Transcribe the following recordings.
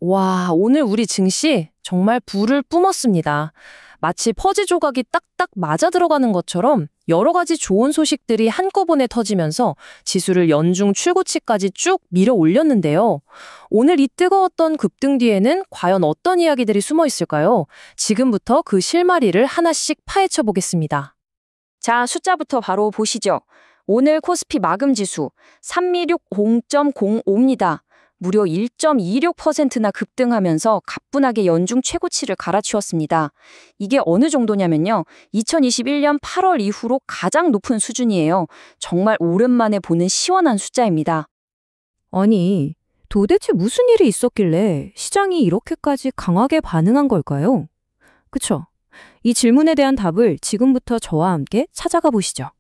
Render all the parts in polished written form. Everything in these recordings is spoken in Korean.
와, 오늘 우리 증시 정말 불을 뿜었습니다. 마치 퍼즐 조각이 딱딱 맞아 들어가는 것처럼 여러 가지 좋은 소식들이 한꺼번에 터지면서 지수를 연중 최고치까지 쭉 밀어 올렸는데요. 오늘 이 뜨거웠던 급등 뒤에는 과연 어떤 이야기들이 숨어 있을까요? 지금부터 그 실마리를 하나씩 파헤쳐 보겠습니다. 자, 숫자부터 바로 보시죠. 오늘 코스피 마금 지수 326 0.05입니다. 무려 1.26%나 급등하면서 가뿐하게 연중 최고치를 갈아치웠습니다. 이게 어느 정도냐면요. 2021년 8월 이후로 가장 높은 수준이에요. 정말 오랜만에 보는 시원한 숫자입니다. 아니, 도대체 무슨 일이 있었길래 시장이 이렇게까지 강하게 반응한 걸까요? 그쵸? 이 질문에 대한 답을 지금부터 저와 함께 찾아가 보시죠.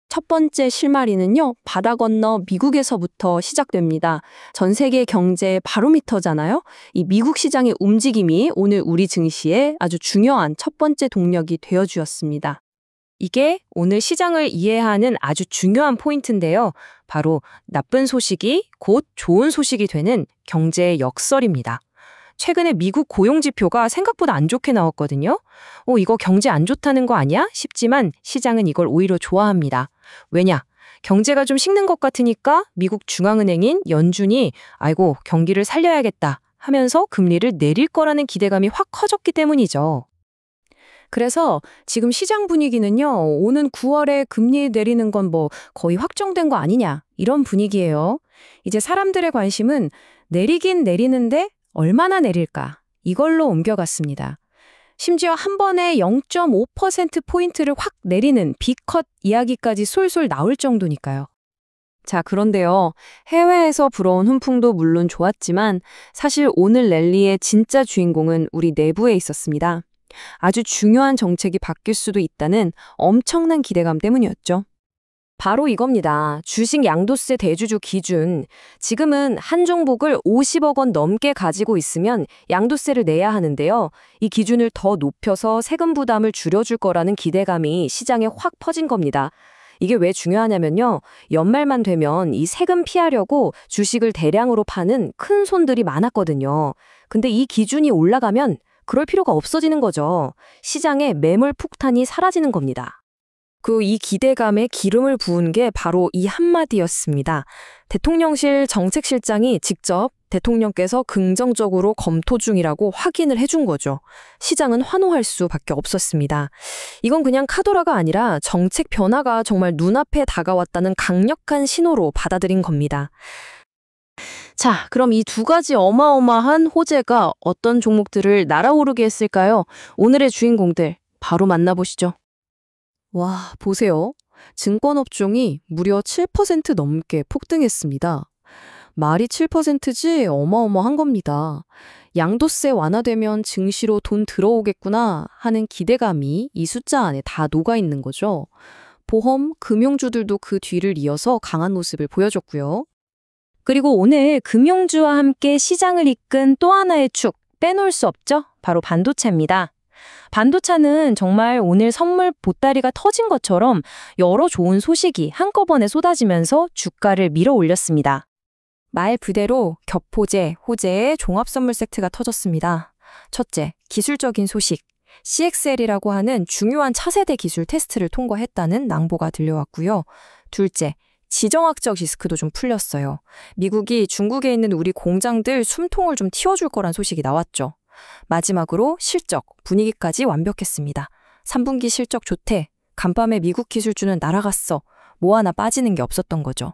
첫 번째 실마리는요, 바다 건너 미국에서부터 시작됩니다. 전 세계 경제의 바로미터잖아요. 이 미국 시장의 움직임이 오늘 우리 증시에 아주 중요한 첫 번째 동력이 되어주었습니다. 이게 오늘 시장을 이해하는 아주 중요한 포인트인데요. 바로 나쁜 소식이 곧 좋은 소식이 되는 경제의 역설입니다. 최근에 미국 고용지표가 생각보다 안 좋게 나왔거든요. 이거 경제 안 좋다는 거 아니야? 싶지만 시장은 이걸 오히려 좋아합니다. 왜냐? 경제가 좀 식는 것 같으니까 미국 중앙은행인 연준이 아이고 경기를 살려야겠다 하면서 금리를 내릴 거라는 기대감이 확 커졌기 때문이죠. 그래서 지금 시장 분위기는요, 오는 9월에 금리 내리는 건 거의 확정된 거 아니냐, 이런 분위기예요. 이제 사람들의 관심은 내리긴 내리는데 얼마나 내릴까? 이걸로 옮겨갔습니다. 심지어 한 번에 0.5%포인트를 확 내리는 빅컷 이야기까지 솔솔 나올 정도니까요. 자, 그런데요. 해외에서 불어온 훈풍도 물론 좋았지만 사실 오늘 랠리의 진짜 주인공은 우리 내부에 있었습니다. 아주 중요한 정책이 바뀔 수도 있다는 엄청난 기대감 때문이었죠. 바로 이겁니다. 주식 양도세 대주주 기준. 지금은 한 종목을 50억 원 넘게 가지고 있으면 양도세를 내야 하는데요. 이 기준을 더 높여서 세금 부담을 줄여줄 거라는 기대감이 시장에 확 퍼진 겁니다. 이게 왜 중요하냐면요. 연말만 되면 이 세금 피하려고 주식을 대량으로 파는 큰 손들이 많았거든요. 근데 이 기준이 올라가면 그럴 필요가 없어지는 거죠. 시장에 매물 폭탄이 사라지는 겁니다. 이 기대감에 기름을 부은 게 바로 이 한마디였습니다. 대통령실 정책실장이 직접 대통령께서 긍정적으로 검토 중이라고 확인을 해준 거죠. 시장은 환호할 수밖에 없었습니다. 이건 그냥 카더라가 아니라 정책 변화가 정말 눈앞에 다가왔다는 강력한 신호로 받아들인 겁니다. 자, 그럼 이 두 가지 어마어마한 호재가 어떤 종목들을 날아오르게 했을까요? 오늘의 주인공들 바로 만나보시죠. 와, 보세요. 증권업종이 무려 7% 넘게 폭등했습니다. 말이 7%지 어마어마한 겁니다. 양도세 완화되면 증시로 돈 들어오겠구나 하는 기대감이 이 숫자 안에 다 녹아있는 거죠. 보험, 금융주들도 그 뒤를 이어서 강한 모습을 보여줬고요. 그리고 오늘 금융주와 함께 시장을 이끈 또 하나의 축 빼놓을 수 없죠. 바로 반도체입니다. 반도체는 정말 오늘 선물 보따리가 터진 것처럼 여러 좋은 소식이 한꺼번에 쏟아지면서 주가를 밀어 올렸습니다. 말 그대로 겹호재, 호재의 종합선물 세트가 터졌습니다. 첫째, 기술적인 소식. CXL이라고 하는 중요한 차세대 기술 테스트를 통과했다는 낭보가 들려왔고요. 둘째, 지정학적 리스크도 좀 풀렸어요. 미국이 중국에 있는 우리 공장들 숨통을 좀 틔워줄 거란 소식이 나왔죠. 마지막으로 실적, 분위기까지 완벽했습니다. 3분기 실적 좋대. 간밤에 미국 기술주는 날아갔어. 뭐 하나 빠지는 게 없었던 거죠.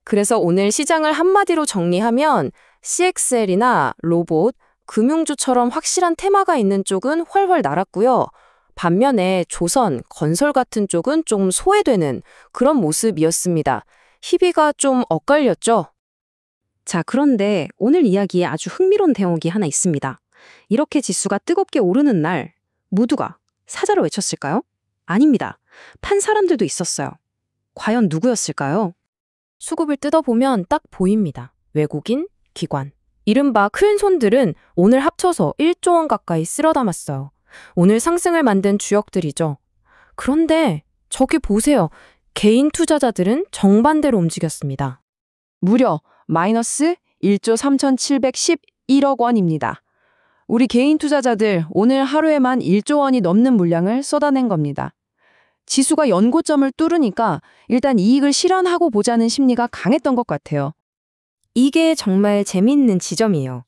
그래서 오늘 시장을 한마디로 정리하면 CXL이나 로봇, 금융주처럼 확실한 테마가 있는 쪽은 훨훨 날았고요. 반면에 조선, 건설 같은 쪽은 좀 소외되는 그런 모습이었습니다. 희비가 좀 엇갈렸죠? 자, 그런데 오늘 이야기에 아주 흥미로운 대목이 하나 있습니다. 이렇게 지수가 뜨겁게 오르는 날 모두가 사자로 외쳤을까요? 아닙니다. 판 사람들도 있었어요. 과연 누구였을까요? 수급을 뜯어보면 딱 보입니다. 외국인, 기관. 이른바 큰 손들은 오늘 합쳐서 1조 원 가까이 쓸어 담았어요. 오늘 상승을 만든 주역들이죠. 그런데 저기 보세요. 개인 투자자들은 정반대로 움직였습니다. 무려 마이너스 1조 3,711 1억 원입니다. 우리 개인 투자자들 오늘 하루에만 1조 원이 넘는 물량을 쏟아낸 겁니다. 지수가 연고점을 뚫으니까 일단 이익을 실현하고 보자는 심리가 강했던 것 같아요. 이게 정말 재미있는 지점이에요.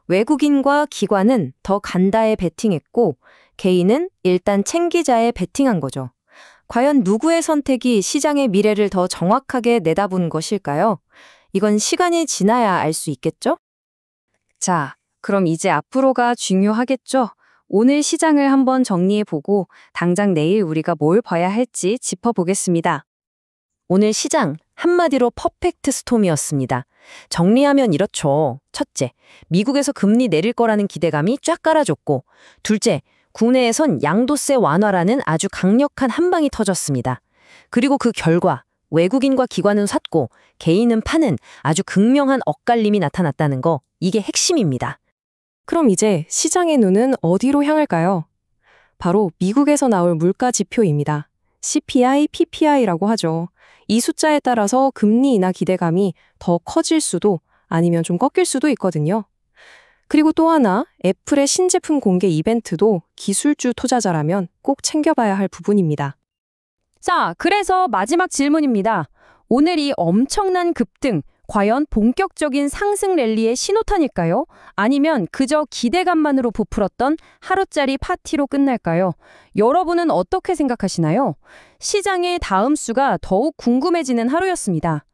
외국인과 기관은 더 간다에 베팅했고 개인은 일단 챙기자에 베팅한 거죠. 과연 누구의 선택이 시장의 미래를 더 정확하게 내다본 것일까요? 이건 시간이 지나야 알 수 있겠죠? 자, 그럼 이제 앞으로가 중요하겠죠? 오늘 시장을 한번 정리해보고 당장 내일 우리가 뭘 봐야 할지 짚어보겠습니다. 오늘 시장 한마디로 퍼펙트 스톰이었습니다. 정리하면 이렇죠. 첫째, 미국에서 금리 내릴 거라는 기대감이 쫙 깔아줬고, 둘째, 국내에선 양도세 완화라는 아주 강력한 한방이 터졌습니다. 그리고 그 결과 외국인과 기관은 샀고 개인은 파는 아주 극명한 엇갈림이 나타났다는 거, 이게 핵심입니다. 그럼 이제 시장의 눈은 어디로 향할까요? 바로 미국에서 나올 물가 지표입니다. CPI, PPI라고 하죠. 이 숫자에 따라서 금리 인하 기대감이 더 커질 수도 아니면 좀 꺾일 수도 있거든요. 그리고 또 하나, 애플의 신제품 공개 이벤트도 기술주 투자자라면 꼭 챙겨봐야 할 부분입니다. 자, 그래서 마지막 질문입니다. 오늘 이 엄청난 급등, 과연 본격적인 상승 랠리의 신호탄일까요? 아니면 그저 기대감만으로 부풀었던 하루짜리 파티로 끝날까요? 여러분은 어떻게 생각하시나요? 시장의 다음 수가 더욱 궁금해지는 하루였습니다.